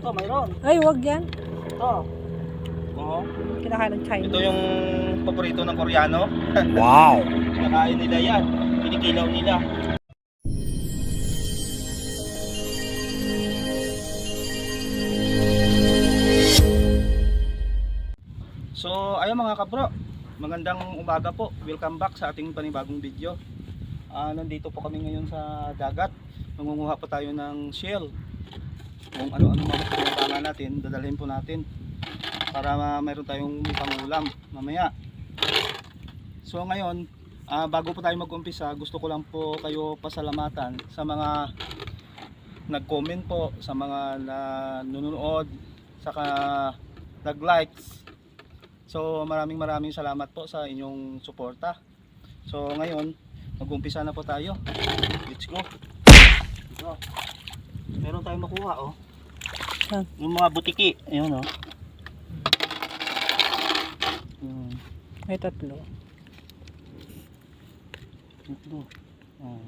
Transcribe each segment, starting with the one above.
Ito, mayroon. Ay, wag yan. Ito. Oo. Kinakain ng China. Ito yung paborito ng Koreano. Wow! Nakain nila yan. Kinikilaw nila. So, ayun mga kabro. Magandang umaga po. Welcome back sa ating panibagong video. Nandito po kami ngayon sa dagat. Mangunguha po tayo ng shell. Kung ano-ano mga pinatama natin, dadalhin po natin para mayroon tayong pangulam mamaya. So ngayon, bago po tayo mag-umpisa, gusto ko lang po kayo pasalamatan sa mga nag-comment po, sa mga nanonood, saka nag-likes. So maraming salamat po sa inyong suporta. So ngayon, mag-umpisa na po tayo. Let's go. So, meron tayong makuha oh. Yung mga butiki, ayun oh. May tatlo. Ito. Oh.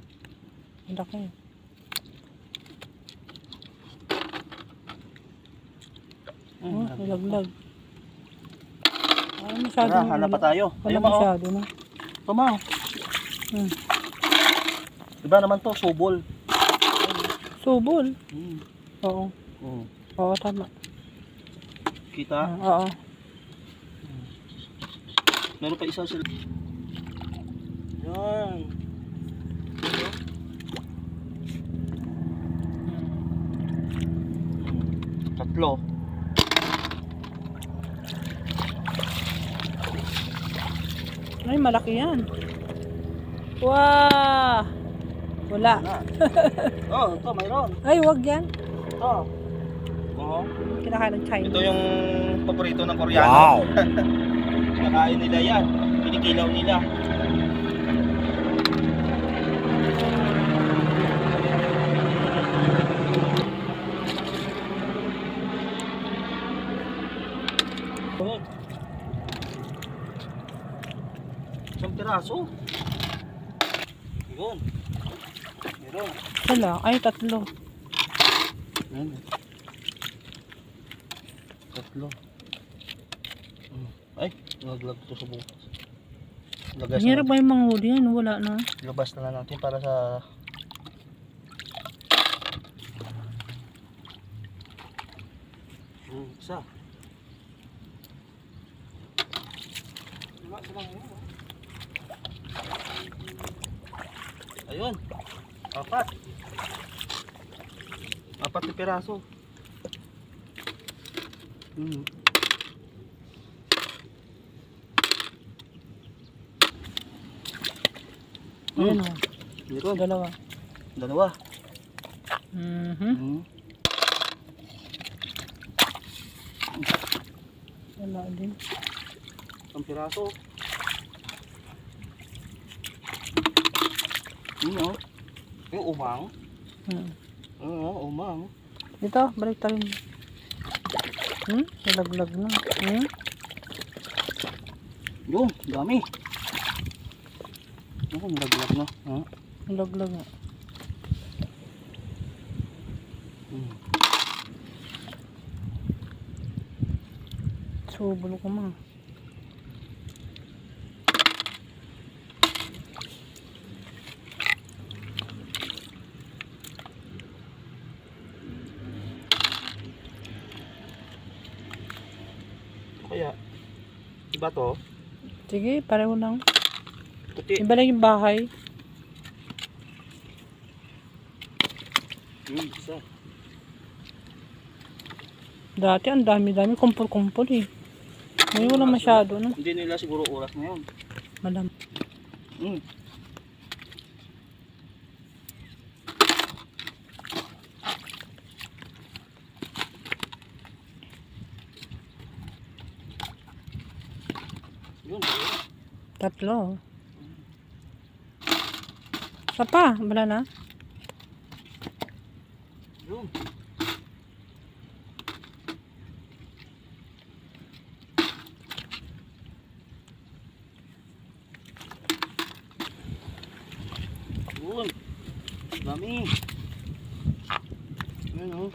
Ang laki. Oh, laglag. Ah, masyado. Tara, hanap pa tayo. Wala Ayun oh. masyado na. Tama. Iba naman to, subol. Subol. Oo. Oh. Oo, tama. Kita? Oo. Meron pa isa sila. Yan. Tatlo. Ay, malaki yan. Wow! Wala. Oh, ito, mayroon. Ay, wag yan. Ito. Oo. Kinakain ng China. Ito yung paborito ng Koreano. Wow! Nakain nila yan. Kinikilaw nila. Isang piraso. Yun. Meron. Wala. Ay, tatlo. Yan. Tatlo. Ay, naglag to sa bukas. Lagas Hirap na. ba yung mga huli yan? Wala na. Labas na lang natin para sa isa. Ayun. Apat. Apat na piraso. Ayan o. Meron. Dalawa. Dalawa. Wala din. Ang piraso. Oh. Yung umang. Oo, umang. Dito, balik tayo. Nalaglag na. Yung, dami. Ako, nalaglag na. Nalaglag na. Subol ko ma. Kaya, iba to. Sige, pareho lang. Puti. Iba lang yung bahay. Isa. Dati ang dami-dami. Kumpul-kumpul eh. Ngayon wala masyado no. Hindi nila siguro oras na yun. Malam. Yun. Tatlo. Isa pa. Wala na. Yun. Yun. Dami. Ayan o.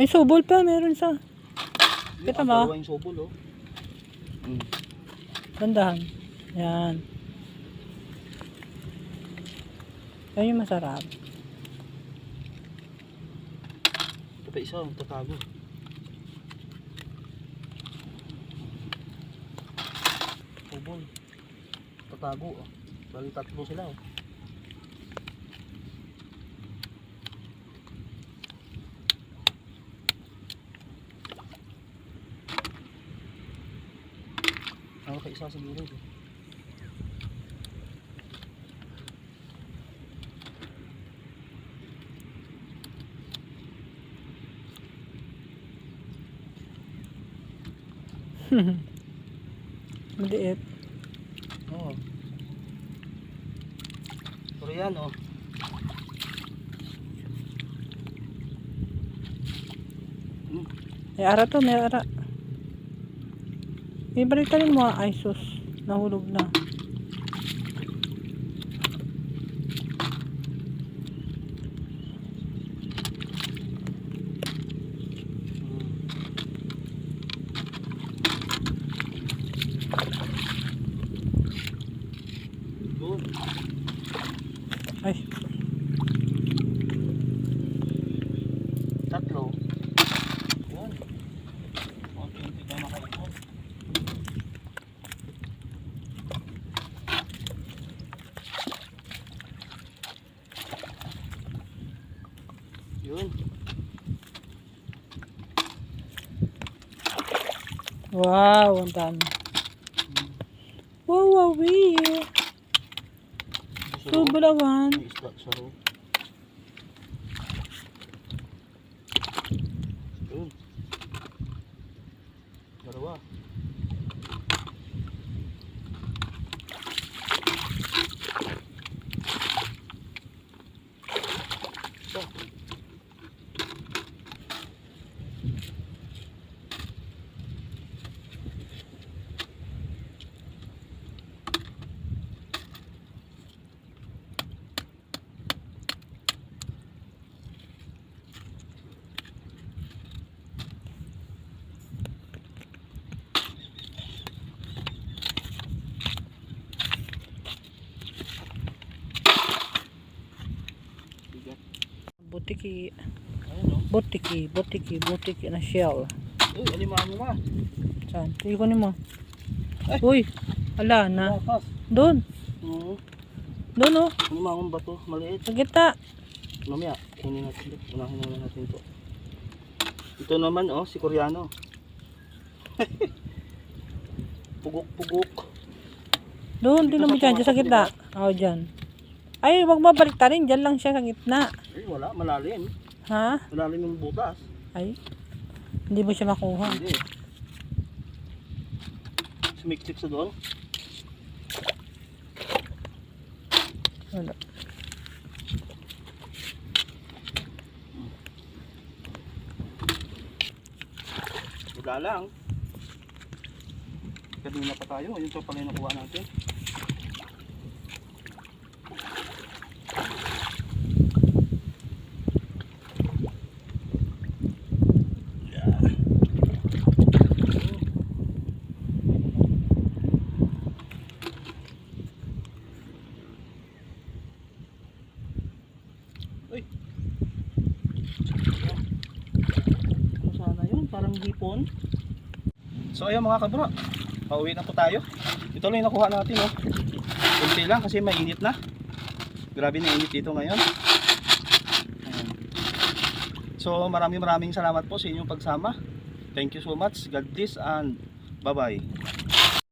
May subol pa, meron sa. Kita mo? Dalawa yung sobol, oh. Bandahan. Yan. Yan yung masarap. Ito pa isa, tatago. Sobol. Tatago, oh. Bali tatlo sila, oh. Ako pa isa siguro, eh. Maliit. Oo. Pero yan, oh. May ara to, may ara. Ibalitarin mo, ay sus. Nahulog na. Good. Ay, Tatlo. Yun. Unti-unti ka makaipon. Yun. wow, ang dami. Wow, wow, wee. So, bulawan. May isda sa road. Yun. Dalawa. Isa. Bigat. Butiki, Ayun, oh. butiki na shell. Uy, alimango ka. Saan? Tingin ko ni mo. Ay. Uy, ala na. Lakas. Doon. Oo. Doon oh. Alimangong bato. Maliit. Sa gitna. Mamaya, kunin natin ito. Unahin naman natin ito. Ito naman, oh, si Koreano. Pugok-pugok. Doon, Dito din mo sa dyan. Dyan sa tumatak, gitna. Oo, dyan. Ay, wag mo baliktarin. Dyan lang siya sa gitna. Eh, wala. Malalim. Ha? Malalim yung butas. Ay. Hindi mo siya makuha. Hindi. Sumiksik sa doon. Wala. Wala lang. Kanina pa tayo. Ayun pa pala yung nakuha natin. Uy. Ano sana yun? Parang hipon. So ayun mga kabro, pauwi na po tayo. Ito lang yung nakuha natin, oh. Kunti lang kasi mainit na. Grabe na init dito ngayon. Ayan. So maraming salamat po sa inyong pagsama. Thank you so much. God bless and bye bye.